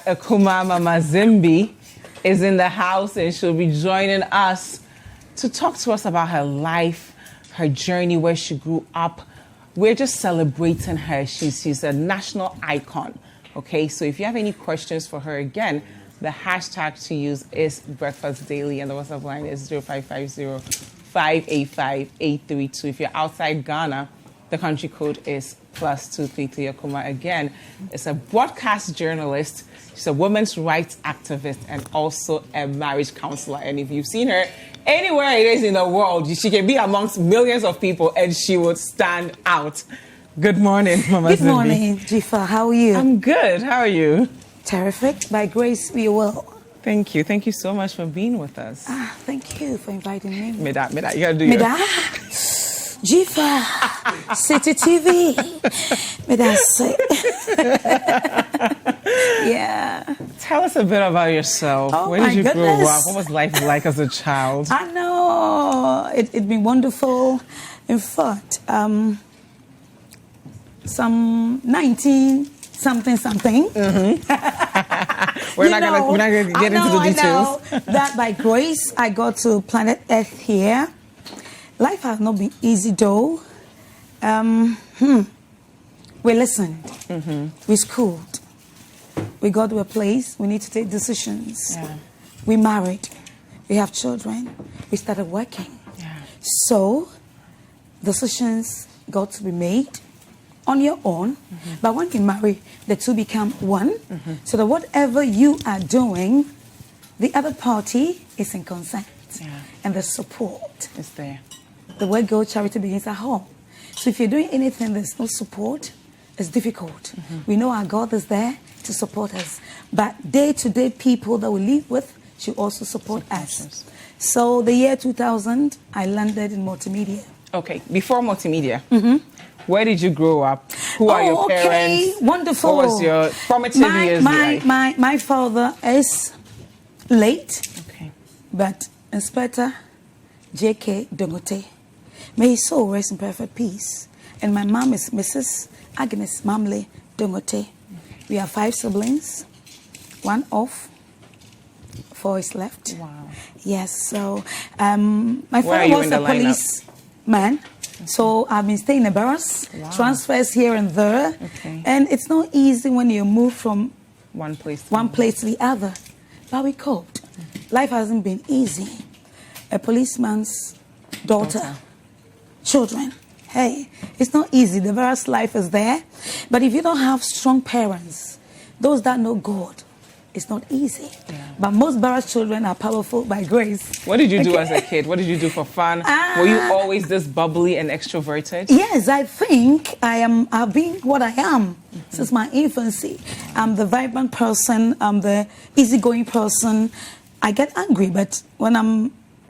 Akumaa Mama Zimbi is in the house and she'll be joining us to talk to us about her life, her journey, where she grew up. We're just celebrating her. She's a national icon. Okay, so if you have any questions for her, again, the hashtag to use is Breakfast Daily and the WhatsApp line is 0550-585-832. If you're outside Ghana, the country code is +233. Akuma, again, is a broadcast journalist. She's a women's rights activist and also a marriage counselor. And if you've seen her anywhere it is in the world, she can be amongst millions of people and she would stand out. Good morning, Mama Zimbi. Good morning, Jifa. How are you? I'm good. How are you? Terrific. By grace, we are well. Thank you. Thank you so much for being with us. Thank you for inviting me. Meda. You gotta do your... Jifa. Citi TV. Meda. Yeah. Tell us a bit about yourself. Where did you grow up? What was life like as a child? I know. It's been wonderful. In fact, some 19-something. Mm-hmm. we're not gonna get into the details. I know that by grace I got to planet Earth here. Life has not been easy though. We listened. Mm-hmm. We schooled. We got to a place we need to take decisions. Yeah. We married. We have children. We started working. Yeah. So decisions got to be made on your own. Mm-hmm. But when you marry, the two become one. Mm-hmm. So that whatever you are doing, the other party is in consent. Yeah. And the support is there. The word go, charity begins at home. So if you're doing anything, there's no support, it's difficult. Mm-hmm. We know our God is there to support us. But day-to-day people that we live with should also support us. So the year 2000, I landed in multimedia. Okay, before multimedia, where did you grow up? Who are your parents? Wonderful. What was your formative years like? My father is late, but Inspector J.K. Dongote. May his soul rest in perfect peace. And my mom is Mrs. Agnes Mamle Dongote. We have 5 siblings. 1 off, 4 is left. Wow. Yes, so my father was a policeman. So I've been staying in the barracks, transfers here and there. And it's not easy when you move from one place to the other. But we coped. Life hasn't been easy. A policeman's daughter. Children. Hey, it's not easy. The various life is there. But if you don't have strong parents, those that know God, it's not easy. Yeah. But most Barra's children are powerful by grace. What did you do as a kid? What did you do for fun? Were you always this bubbly and extroverted? Yes, I think I've been what I am since my infancy. I'm the vibrant person. I'm the easygoing person. I get angry, but when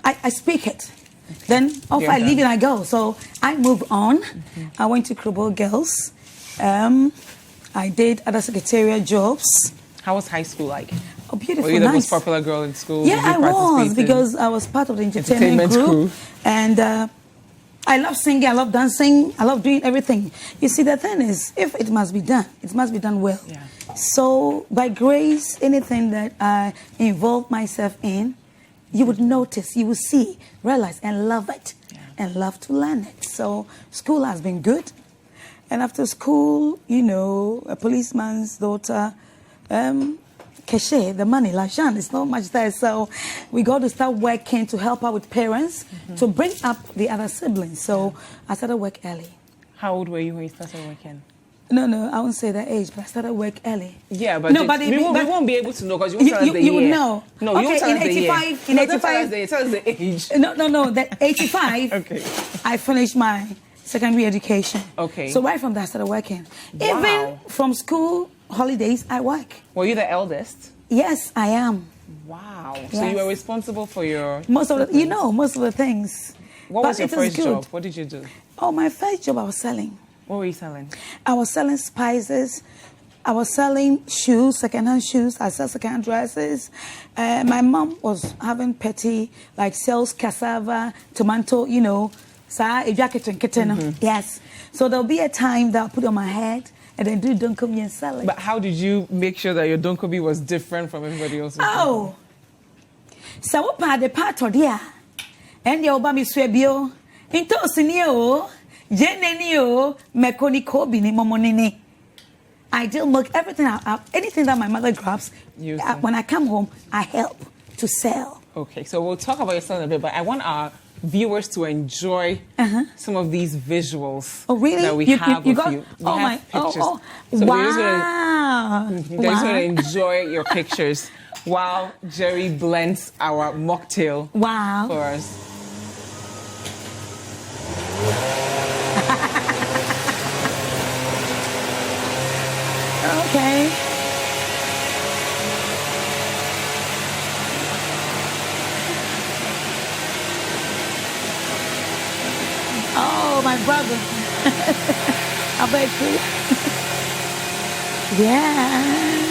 I speak it. Then off I leave and I go. So I move on. I went to Krobel Girls. I did other secretarial jobs. How was high school like? Oh, beautiful, Were you the most popular girl in school? Yeah, I was, because I was part of the entertainment group. And I love singing, I love dancing, I love doing everything. You see, the thing is, if it must be done, it must be done well. Yeah. So by grace, anything that I involve myself in, you would notice, you will see, realize, and love it, and love to learn it. So school has been good. And after school, you know, a policeman's daughter, cachet, the money, l'argent, it's not much there. So we got to start working to help out with parents, to bring up the other siblings. So I started work early. How old were you when you started working? No, I won't say that age, but I started work early. Yeah, but, we won't be able to know because you won't tell us the year. You would know. No, you won't tell us the year. In 85, tell us the age. No, that 85, I finished my secondary education. Okay. So right from that, I started working. Wow. Even from school holidays, I work. Were you the eldest? Yes, I am. Wow. Yes. So you were responsible for your... most of the things. What was your first job? What did you do? Oh, my first job I was selling. What were you selling? I was selling spices. I was selling shoes, second-hand shoes. I sell second-hand dresses. My mom was having petty, like sells cassava, tomato, you know, Yes. So there'll be a time that I'll put on my head and then do donkobi and salad. But how did you make sure that your donkobi was different from everybody else's? Oh, so what part the part of there? And your baby swebio into sinio, jenenio, mekoni bini momonini. I do milk everything out, anything that my mother grabs. When I come home, I help to sell. Okay, so we'll talk about your selling a bit, but I want our viewers to enjoy some of these visuals that we have of you. We have pictures. So wow. They're just going to enjoy your pictures while Jerry blends our mocktail for us. Okay. Oh, my brother. I bet you. Yeah.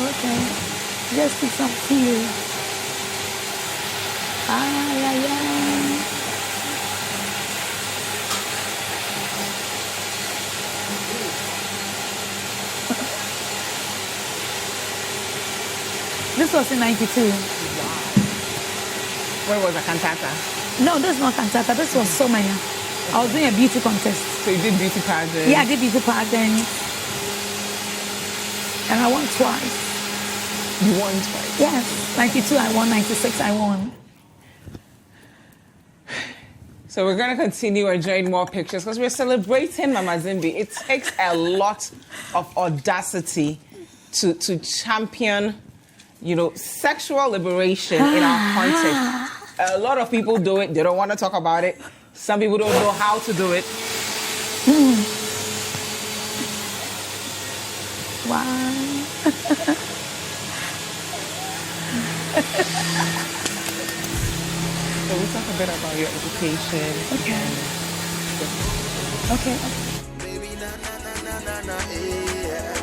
Okay. Just put some tea. This was in 92. Wow. Where was the cantata? No, this is not cantata. This was so many. I was doing a beauty contest. So you did beauty pageant? Yeah, I did beauty pageant. And I won twice. You won twice? Yes. 92 I won, 96 I won. So we're going to continue enjoying more pictures because we're celebrating Mama Zimbi. It takes a lot of audacity to champion, sexual liberation in our context. A lot of people do it. They don't want to talk about it. Some people don't know how to do it. Wow. So we'll talk a bit about your education. Okay. Okay. Baby, na na na na na na, yeah.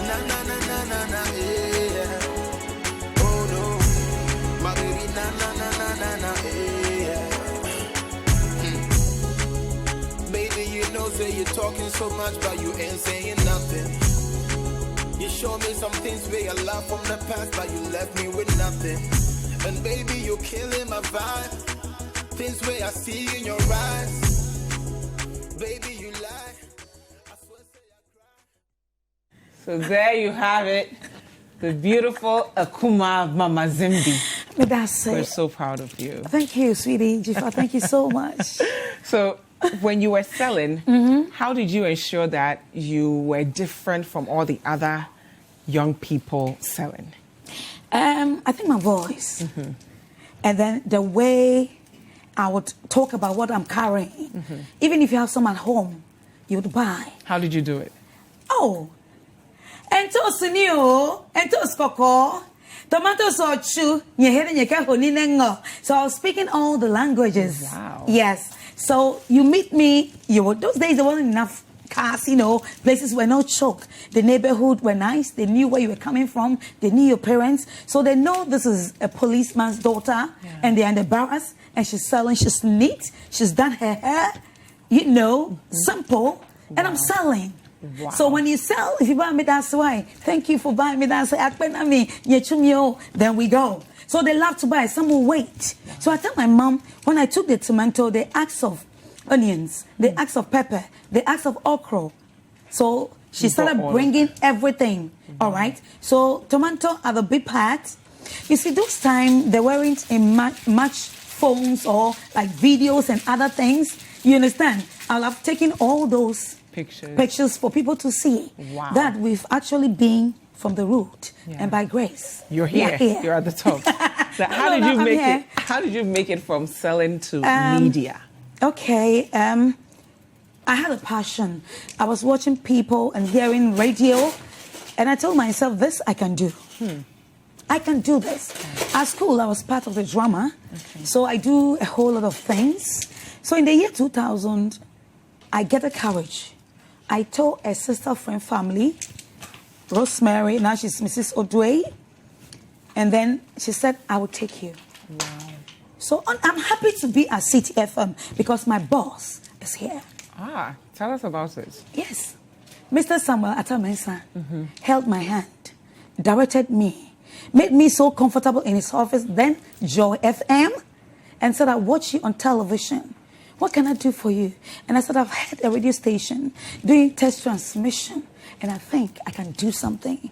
Na na na na na na, yeah. Oh no, my baby, na na na na na na, yeah. Baby, you know, say you're talking so much, but you ain't saying nothing. You show me some things where you love from the past, but you left me with nothing. And baby, you're killing my vibe. Things where I see in your eyes. Baby, you lie. I swear, say I cry. So there you have it. The beautiful Akuma Mama Zimbi. We're so proud of you. Thank you, sweetie. Jifa, thank you so much. So when you were selling, how did you ensure that you were different from all the other young people selling? I think my voice. And then the way I would talk about what I'm carrying. Even if you have some at home, you would buy. How did you do it? Oh. Ento sinio, ento skoko, tomato sochu, so I was speaking all the languages. Wow. Yes. So you meet me, those days there wasn't enough cars, places were not choked. The neighborhood were nice. They knew where you were coming from. They knew your parents. So they know this is a policeman's daughter and they're in the barracks and she's selling. She's neat. She's done her hair, simple. And I'm selling. Wow. So when you sell, if you buy me, that's why. Thank you for buying me. That's why. Then we go. So they love to buy. Some will wait. So I tell my mom, when I took the tomato, they asked of onions, they asked of pepper, they asked of okra. So she started bringing everything. All right. So tomato are the big part. You see, those time they weren't in much phones or like videos and other things. You understand? I'll have taken all those pictures for people to see that we've actually been from the root and by grace. You're here. You're at the top. So how did you make it from selling to media? Okay. I had a passion. I was watching people and hearing radio, and I told myself, this I can do. I can do this. At school, I was part of the drama, so I do a whole lot of things. So in the year 2000, I get the courage. I told a sister friend family, Rosemary, now she's Mrs. Odway, and then she said, I will take you. Wow. So I'm happy to be at Citi FM because my boss is here. Ah, tell us about it. Yes. Mr. Samuel Atamensa held my hand, directed me, made me so comfortable in his office, then Joy FM, and said, I watch you on television. What can I do for you? And I said, I've had a radio station doing test transmission, and I think I can do something.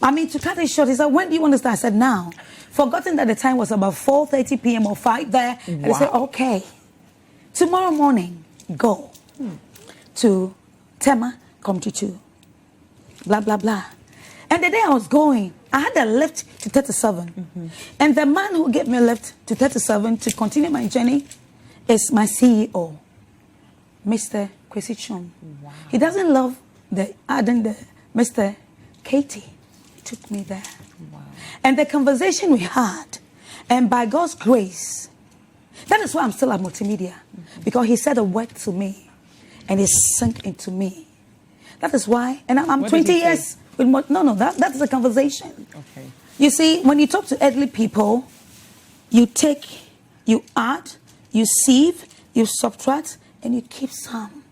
I mean, to cut it short, he said, when do you want to start? I said, now. Forgotten that the time was about 4:30 p.m. or 5 there. Wow. And I said, okay. Tomorrow morning, go to Tema, come to 2. Blah, blah, blah. And the day I was going, I had a lift to 37. And the man who gave me a lift to 37 to continue my journey is my CEO, Mr. Kwesi Chum. Wow. He doesn't love the Mr. Katie. He took me there. Wow. And the conversation we had, and by God's grace, that is why I'm still at multimedia. Because he said a word to me, and it sank into me. That is why, and I'm 20 years with that is a conversation. Okay. You see, when you talk to elderly people, you take, you add, you sieve, you subtract, and you keep some.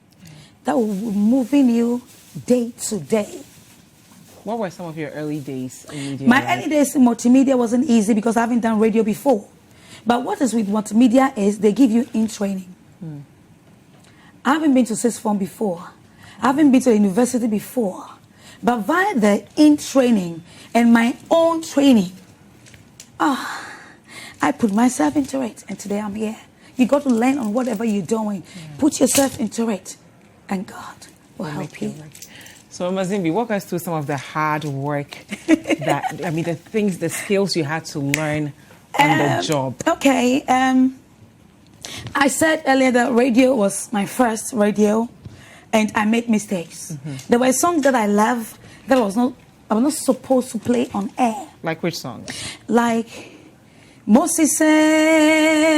That will be moving you day to day. What were some of your early days in media? My early days in multimedia wasn't easy because I haven't done radio before. But what is with multimedia is they give you in training. I haven't been to sixth form before. I haven't been to university before. But via the in training and my own training, I put myself into it. And today I'm here. You got to learn on whatever you're doing. Put yourself into it. And God will help you. So, Zimbi, walk us through some of the hard work the skills you had to learn on the job. Okay. I said earlier that radio was my first radio, and I made mistakes. There were songs that I love that I was not supposed to play on air. Like which song? Like Moses say,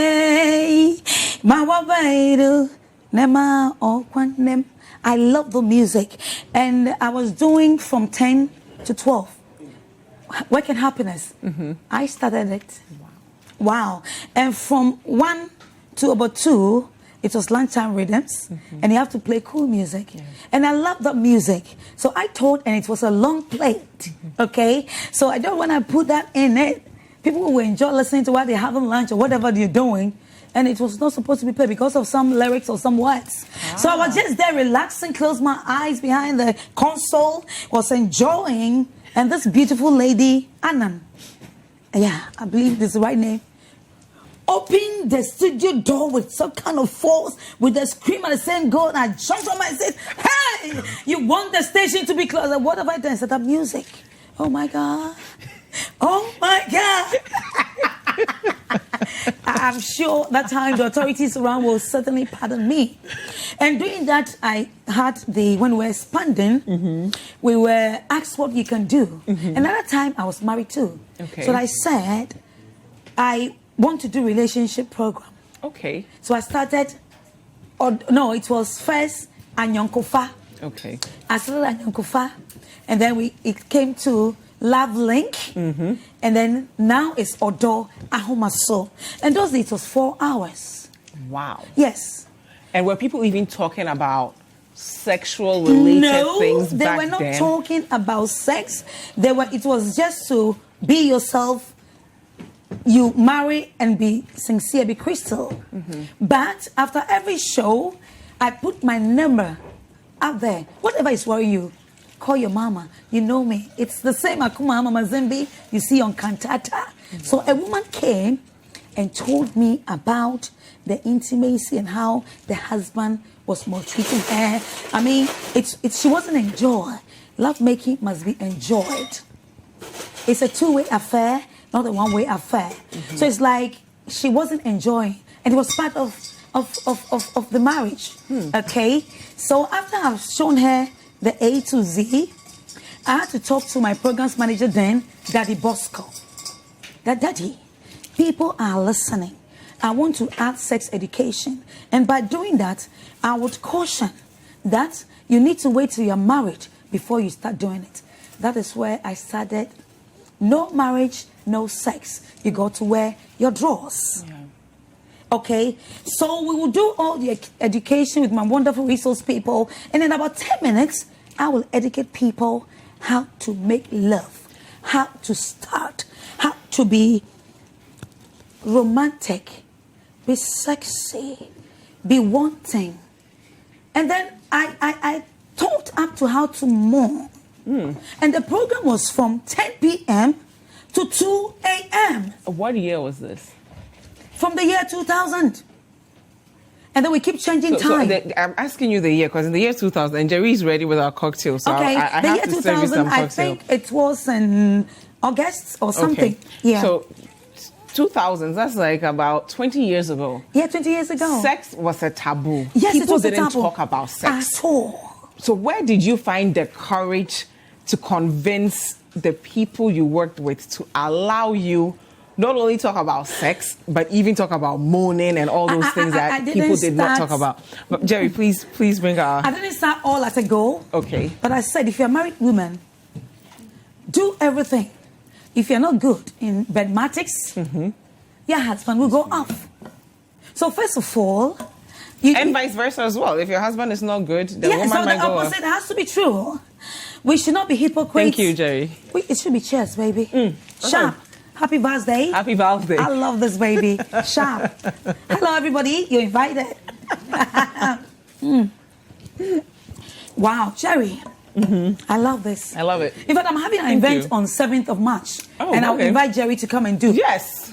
Mawabaidu, Nema Okwanem. I love the music, and I was doing from 10 to 12. Work and Happiness. I started it. Wow. And from 1 to about 2, it was lunchtime rhythms, and you have to play cool music. And I love that music. So I told, and it was a long plate, okay? So I don't want to put that in it. People will enjoy listening to while they're having lunch or whatever they're doing. And it was not supposed to be played because of some lyrics or some words. So I was just there relaxing, closed my eyes behind the console, was enjoying. And this beautiful lady, Annan, yeah, I believe this is the right name, opened the studio door with some kind of force, with a scream at the same go, and I jumped on my seat. Hey, you want the station to be closed? What have I done? Set up music. Oh my God. Oh my God. I'm sure that time the authorities around will certainly pardon me. And doing that, I had when we were expanding, we were asked what you can do. And at that time, I was married too. Okay. So I said, I want to do relationship program. Okay. So I started, it was first Anyonkofa. Okay. I started Anyonkofa, and then it came to Love Link, and then now it's Odo Ahomaso. And those days it was 4 hours. Wow. Yes. And were people even talking about sexual related things back then? No, they were not talking about sex. It was just to be yourself. You marry and be sincere, be crystal. But after every show, I put my number out there. Whatever is worrying you, call your mama. You know me. It's the same Akumaa, Mama Zimbi you see on Cantata. So a woman came and told me about the intimacy and how the husband was maltreating her. I mean, she wasn't enjoyed. Love making must be enjoyed. It's a two-way affair, not a one-way affair. So it's like she wasn't enjoying, and it was part of the marriage. Okay. So after I've shown her the A to Z, I had to talk to my programs manager then, Daddy Bosco. Daddy, people are listening. I want to add sex education. And by doing that, I would caution that You need to wait till you're married before you start doing it. That is where I started. No marriage, no sex. You go to wear your drawers. Yeah. Okay? So we will do all the education with my wonderful resource people. And in about 10 minutes, I will educate people how to make love, how to start, how to be romantic, be sexy, be wanting. And then I talked up to how to mourn. And the program was from 10 p.m. to 2 a.m. What year was this? From the year 2000. And then we keep changing time. I'm asking you the year, because in the year 2000, and Jerry's ready with our cocktail, so okay, I the have year to 2000, serve you some cocktail. I think it was in August or something. Okay. Yeah. So 2000s, that's like about 20 years ago. Yeah, 20 years ago. Sex was a taboo. Yes, People it was didn't a taboo. talk about sex. At all. So where did you find the courage to convince the people you worked with to allow you not only talk about sex, but even talk about moaning and all those things that people did not talk about? But Jerry, please bring our... I didn't start all at a go. Okay. But I said, if you're a married woman, do everything. If you're not good in bedmatics, your husband will go off. So first of all... and vice versa as well. If your husband is not good, the woman might go off. So the opposite has to be true. We should not be hypocrites. Thank you, Jerry. It should be cheers, baby. Sharp. Happy birthday. Happy birthday. I love this, baby. Sharp. Hello, everybody. You're invited. Wow, Jerry. I love this. I love it. In fact, I'm having an event on 7th of March. Oh, and I'll invite Jerry to come and do. Yes.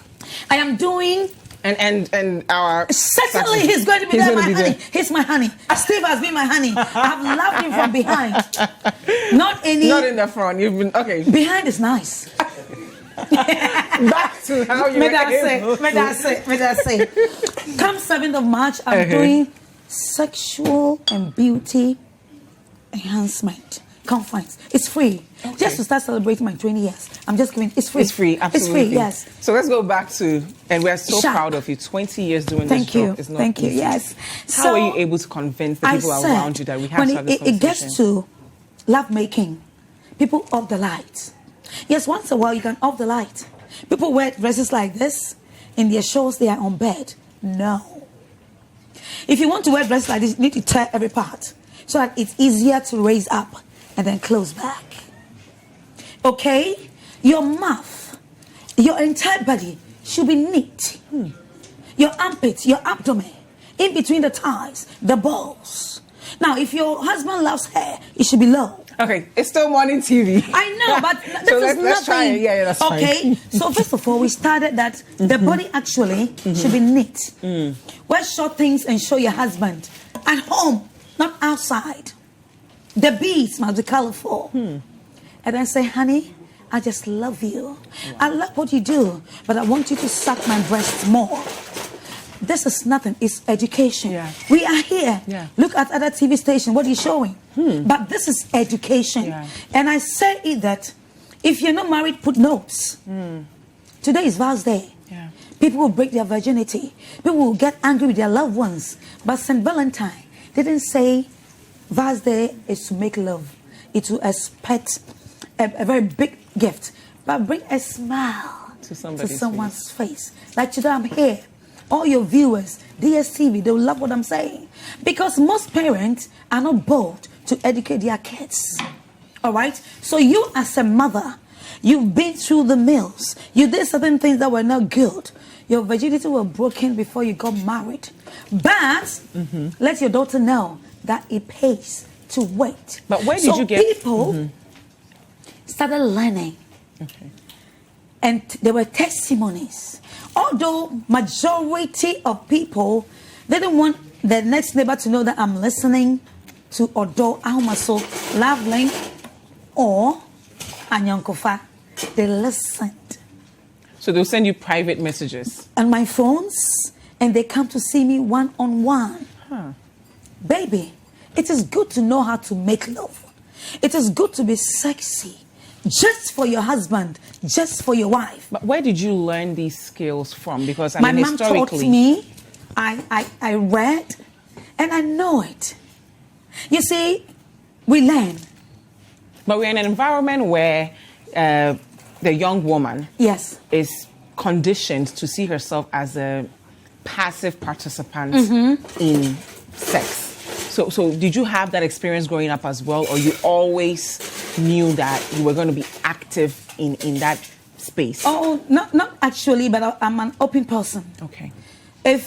I am doing... And our... Certainly he's going to be there, my honey. He's my honey. Steve has been my honey. I've loved him from behind. Not in the front. You've been... Okay. Behind is nice. Back to how you... May I say. Come 7th of March, I'm doing sexual and beauty enhancement conference. It's free. Okay. Just to start celebrating my 20 years. I'm just giving... It's free. It's free, absolutely. It's free, yes. So let's go back to... And we're so proud of you. 20 years doing this job is not Thank you, easy. yes. How are you able to convince the people around you that we have to have this conversation? It gets to love making, people off the light. Yes, once in a while you can off the light. People wear dresses like this. In their shows, they are on bed. No. If you want to wear dresses like this, you need to tear every part so that it's easier to raise up and then close back. Okay? Your mouth, your entire body should be neat. Your armpits, your abdomen, in between the thighs, the balls. Now, if your husband loves hair, it should be low. Okay, it's still morning TV. I know, but this so is let's try it. Yeah, that's fine. Okay, so first of all, we started that the body actually should be neat. Wear short things and show your husband at home, not outside. The beads must be colorful. And then say, honey, I just love you. Wow. I love what you do, but I want you to suck my breasts more. This is nothing. It's education. Yeah. We are here. Yeah. Look at other TV stations. What are you showing? But this is education. Yeah. And I say it that if you're not married, put notes. Today is Vows Day. Yeah. People will break their virginity. People will get angry with their loved ones. But St. Valentine didn't say Vows Day is to make love. It's to expect a very big gift. But bring a smile to someone's face. Like today I'm here. All your viewers, DSTV, they'll love what I'm saying. Because most parents are not bold to educate their kids. All right? So you as a mother, you've been through the mills. You did certain things that were not good. Your virginity was broken before you got married. But let your daughter know that it pays to wait. But where did you get... people started learning. Okay. And there were testimonies. Although majority of people didn't want the next neighbor to know that I'm listening to Odo Ahumaso, Love Link, or Anyankofa, they listened. So they'll send you private messages? On my phones, and they come to see me one-on-one. Baby, it is good to know how to make love. It is good to be sexy. Just for your husband, just for your wife. But where did you learn these skills from? Because my mom taught me. I read, and I know it. You see, We learn. But we're in an environment where the young woman is conditioned to see herself as a passive participant in sex. So did you have that experience growing up as well, or you always knew that you were going to be active in that space? Oh, not actually, but I'm an open person. Okay. I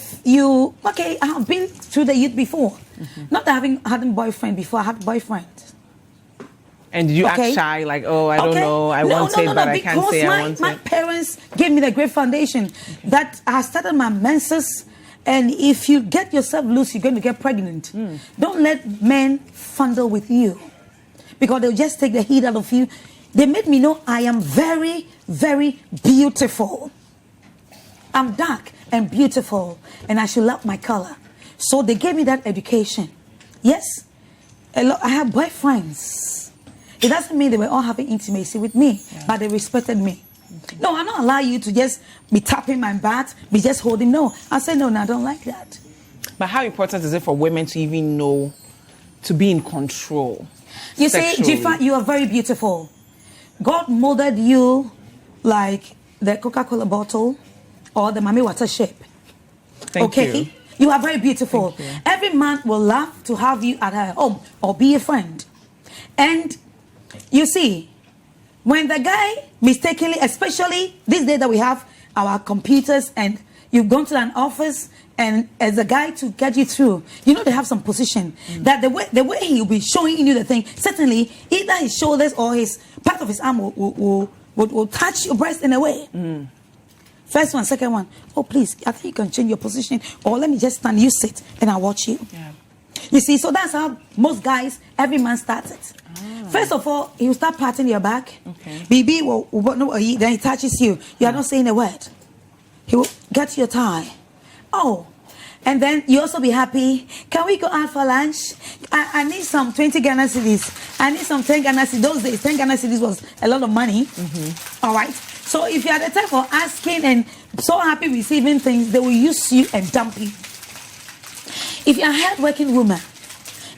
have been through the youth before. Not having had a boyfriend before, I had boyfriend. And did you act shy, like, oh, I don't know, I want it, but I can't say I want it? My parents gave me the great foundation that I started my menses, and if you get yourself loose, you're going to get pregnant. Don't let men fondle with you, because they'll just take the heat out of you. They made me know I am very, very beautiful. I'm dark and beautiful, and I should love my color. So they gave me that education. Yes, I have boyfriends. It doesn't mean they were all having intimacy with me, but they respected me. No, I'm not allowing you to just be tapping my back, be just holding. No, I said, no, I don't like that. But how important is it for women to even know, to be in control? You see, Jifa, you are very beautiful. God molded you like the Coca-Cola bottle or the Mami water shape. Thank you. You are very beautiful. Every man will love to have you at her home or be a friend. And you see, when the guy mistakenly, especially this day that we have our computers and you've gone to an office and as a guy to get you through, you know they have some position that the way he'll be showing you the thing, certainly either his shoulders or his part of his arm will touch your breast in a way. First one, second one. Oh, please, I think you can change your position, or let me just stand, you sit, and I'll watch you. You see, so that's how most guys, every man starts it. First of all, he will start patting your back. BB then he touches you. You are not saying a word. He will get your tie. Oh, and then you also be happy. Can we go out for lunch? I need some 20 Ghana cedis. I need some 10 Ghana cedis. Those days, 10 Ghana cedis was a lot of money. All right. So if you are the type for asking and so happy receiving things, they will use you and dump you. If you're a hard-working woman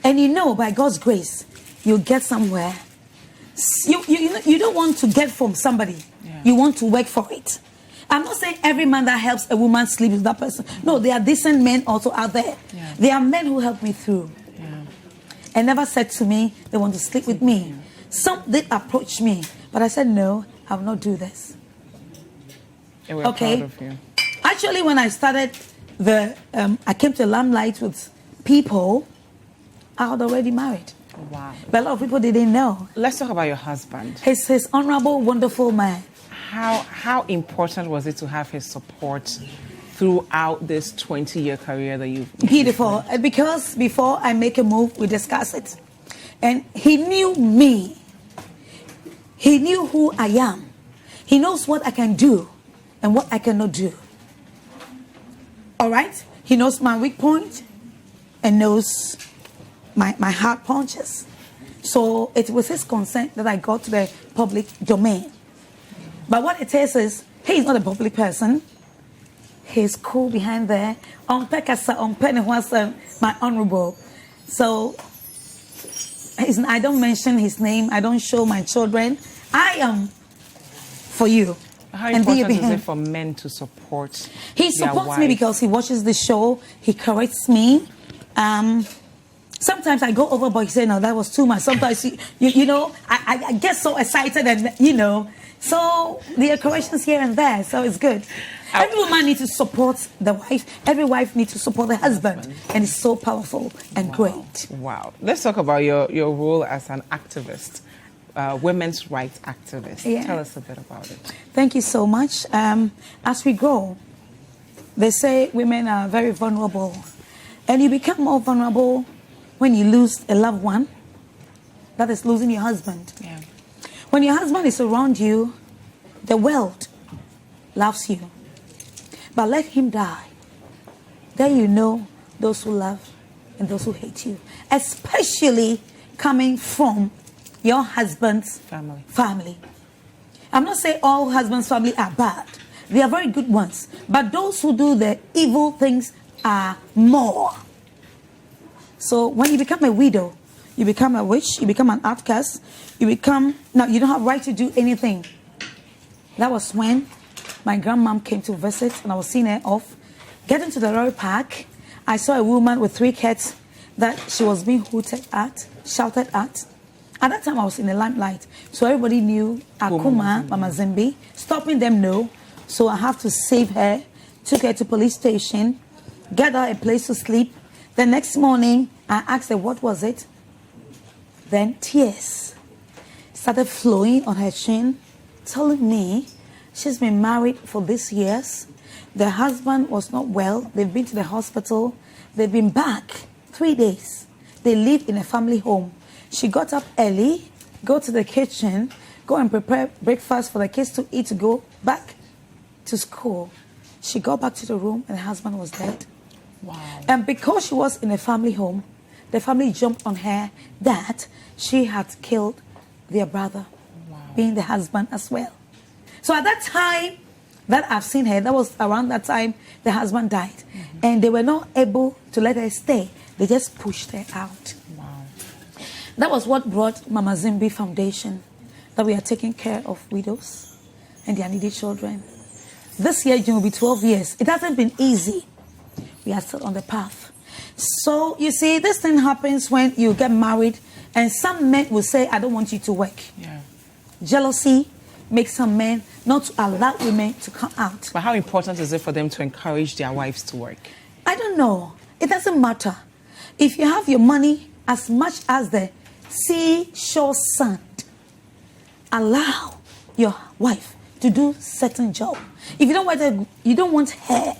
and you know by God's grace you'll get somewhere, you don't want to get from somebody. You want to work for it. I'm not saying every man that helps a woman sleep with that person. No, there are decent men also out there. There are men who help me through and never said to me they want to sleep with me. Some did approach me, but I said no, I will not do this. And we're proud of you. Actually, when I started I came to Limelight with people, I had already married. Wow. But a lot of people didn't know. Let's talk about your husband. He's honorable, wonderful man. How important was it to have his support throughout this 20-year career that you've... Beautiful. Because before I make a move, we discuss it. And he knew me. He knew who I am. He knows what I can do and what I cannot do. All right? He knows my weak point and knows my hard punches. So it was his consent that I got to the public domain. But what it is he's not a public person. He's cool behind there. My honorable. So I don't mention his name. I don't show my children. I am for you. How important is it for men to support? He supports me because he watches the show. He corrects me. Sometimes I go overboard. He say, no, that was too much. Sometimes, you know, I get so excited and, you know. So there are corrections here and there. So it's good. Every woman needs to support the wife. Every wife needs to support the husband. And it's so powerful and great. Wow. Let's talk about your role as an activist. Women's rights activist. Tell us a bit about it. Thank you so much. As we grow, they say women are very vulnerable. And you become more vulnerable when you lose a loved one. That is losing your husband. When your husband is around you, the world loves you. But let him die. Then you know those who love and those who hate you. Especially coming from your husband's family. I'm not saying all husbands' family are bad. They are very good ones. But those who do the evil things are more. So when you become a widow, you become a witch, you become an outcast, you don't have right to do anything. That was when my grandmom came to visit and I was seeing her off. Getting to the Royal Park, I saw a woman with 3 cats that she was being hooted at, shouted at. At that time, I was in the limelight, so everybody knew Akuma, Mama Zimbi. Stopping them, no. So I have to save her, took her to police station, get her a place to sleep. The next morning, I asked her, what was it? Then tears started flowing on her chin, telling me she's been married for these years. The husband was not well. They've been to the hospital. They've been back 3 days. They live in a family home. She got up early, go to the kitchen, go and prepare breakfast for the kids to eat, to go back to school. She got back to the room and her husband was dead. Wow. And because she was in a family home, the family jumped on her that she had killed their brother, being the husband as well. So at that time that I've seen her, that was around that time the husband died. And they were not able to let her stay. They just pushed her out. Wow. That was what brought Mama Zimbi Foundation, that we are taking care of widows and their needy children. This year, June will be 12 years. It hasn't been easy. We are still on the path. So, you see, this thing happens when you get married and some men will say, I don't want you to work. Yeah. Jealousy makes some men not to allow women to come out. But how important is it for them to encourage their wives to work? I don't know. It doesn't matter. If you have your money as much as the seashore sand, allow your wife to do certain job. If you don't want her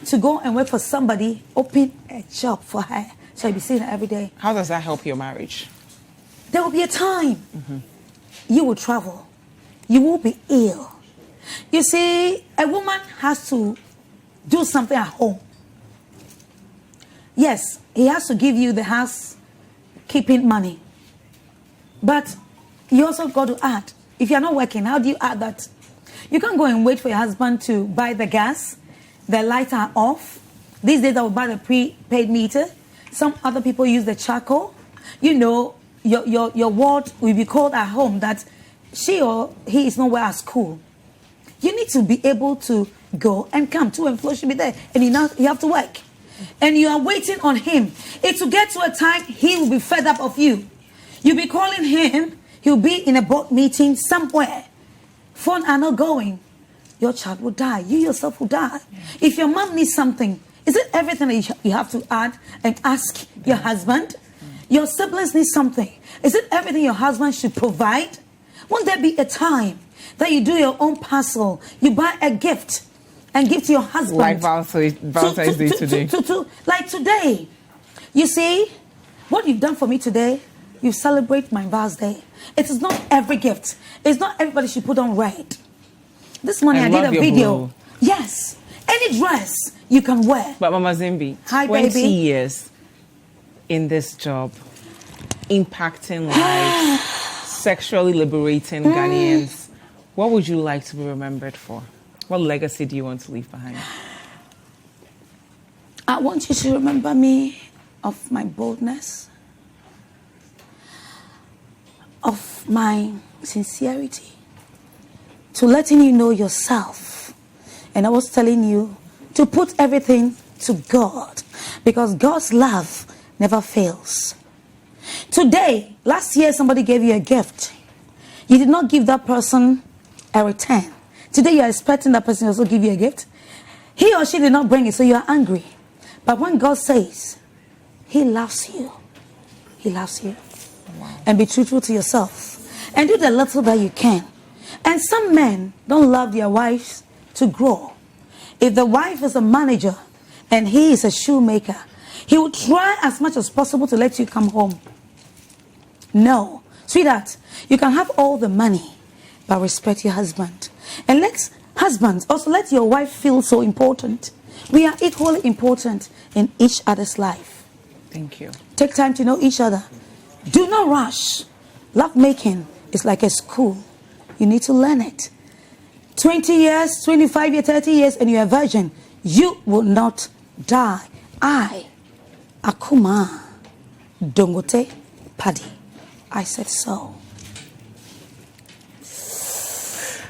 to go and work for somebody, open a job for her. So you'll be seeing her every day. How does that help your marriage? There will be a time you will travel. You will be ill. You see, a woman has to do something at home. Yes, he has to give you the housekeeping money. But you also got to add. If you're not working, how do you add that? You can't go and wait for your husband to buy the gas. The lights are off. These days I will buy the prepaid meter. Some other people use the charcoal. You know, your ward will be called at home that she or he is nowhere at school. You need to be able to go and come to and flow should be there. And you have to work. And you are waiting on him. It will get to a time he will be fed up of you. You'll be calling him. He'll be in a board meeting somewhere. Phone are not going. Your child will die. You yourself will die. Yeah. If your mom needs something, is it everything that you have to add and ask your husband? Your siblings need something. Is it everything your husband should provide? Won't there be a time that you do your own parcel? You buy a gift and give to your husband. Like Valentine's Day today. Like today. You see, what you've done for me today, you celebrate my birthday. It is not every gift. It's not everybody should put on red. This morning I did a video. Blue. Yes. Any dress you can wear. But Mama Zimbi, hi, 20 baby. years in this job, impacting lives, sexually liberating Ghanaians. What would you like to be remembered for? What legacy do you want to leave behind? I want you to remember me of my boldness, of my sincerity, to letting you know yourself. And I was telling you to put everything to God, because God's love never fails. Today, last year, somebody gave you a gift. You did not give that person a return. Today, you are expecting that person to also give you a gift. He or she did not bring it, so you are angry. But when God says, He loves you, He loves you. Wow. And be truthful to yourself. And do the little that you can. And some men don't love their wives to grow. If the wife is a manager and he is a shoemaker, he will try as much as possible to let you come home. No. Sweetheart, you can have all the money, but respect your husband. And let husbands also let your wife feel so important. We are equally important in each other's life. Thank you. Take time to know each other. Do not rush. Love making is like a school. You need to learn it. 20 years, 25 years, 30 years, and you're a virgin, you will not die. I, Akumaa, Dongote, Paddy. I said so.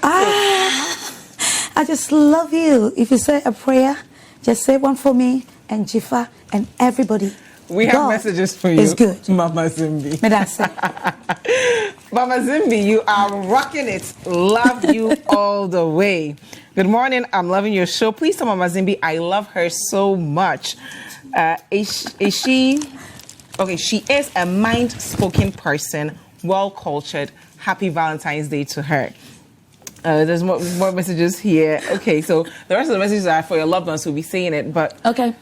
I just love you. If you say a prayer, just say one for me and Jifa and everybody. We have messages for you. It's good. Mama Zimbi. May that say. Mama Zimbi, you are rocking it. Love you all the way. Good morning. I'm loving your show. Please tell Mama Zimbi I love her so much. Is she... Okay, she is a mind-spoken person, well-cultured. Happy Valentine's Day to her. There's more messages here. Okay, so the rest of the messages are for your loved ones who'll be saying it, but okay,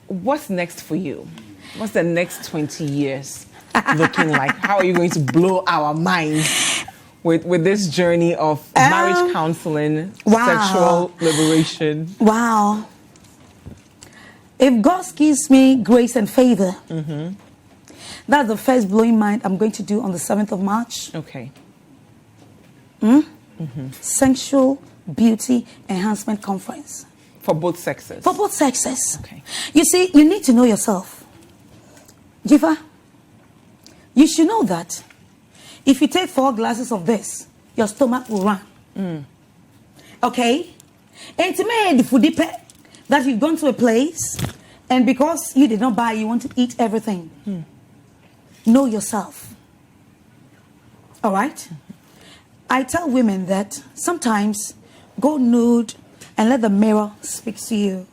what's next for you? What's the next 20 years looking like? How are you going to blow our minds with this journey of marriage counseling, sexual liberation? Wow. If God gives me grace and favor, that's the first blowing mind I'm going to do on the 7th of March. Okay. Sensual Beauty Enhancement Conference. For both sexes? For both sexes. Okay. You see, you need to know yourself. Jifa, you should know that if you take 4 glasses of this, your stomach will run. Okay? And to me, the foodie pet that you've gone to a place and because you did not buy, you want to eat everything. Know yourself. All right? I tell women that sometimes go nude and let the mirror speak to you.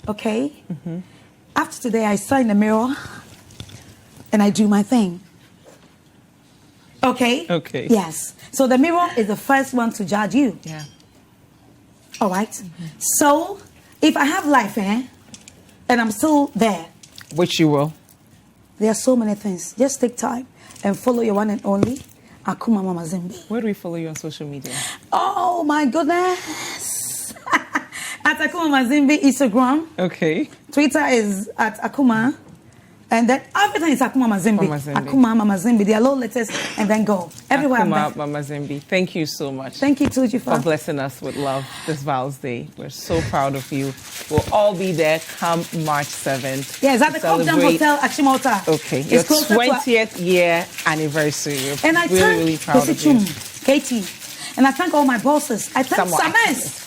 Okay? After today, I stand in the mirror and I do my thing. Okay? Okay. Yes. So the mirror is the first one to judge you. Yeah. All right? So if I have life, and I'm still there. Which you will. There are so many things. Just take time and follow your one and only Akuma Mama Zimbi. Where do we follow you on social media? Oh my goodness. At Akuma Mama Zimbi, Instagram. Okay. Twitter is at Akuma. And then everything is Akuma Mama Zimbi. Akuma Mama Zimbi. They are low letters and then go. Everywhere Akuma I'm there. Mama Zimbi. Thank you so much. Thank you too, Jifa. For blessing us with love this Val's Day. We're so proud of you. We'll all be there come March 7th. Yeah, is that the Compton Hotel at Shimota? Okay. Your 20th year anniversary. We're and I really proud of you. Katie. And I thank all my bosses. I thank Sames.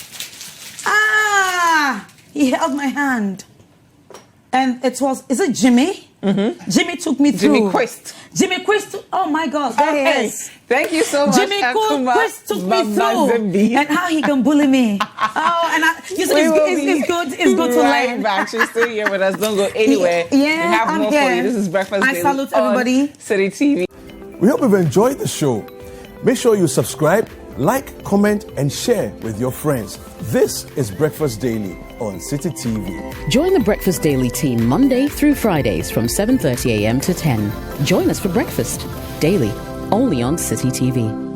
He held my hand. And it was, is it Jimmy? Jimmy took me through. Jimmy Quist. Oh my God. Okay. Thank you so much. Jimmy Quist took me through. And how he can bully me. It's good to learn. Back. She's still here with us. Don't go anywhere. Yeah, we have more for you. This is Breakfast Daily. I salute everybody. Citi TV. We hope you've enjoyed the show. Make sure you subscribe, like, comment, and share with your friends. This is Breakfast Daily on Citi TV. Join the Breakfast Daily team Monday through Fridays from 7:30 a.m. to 10. Join us for breakfast daily, only on Citi TV.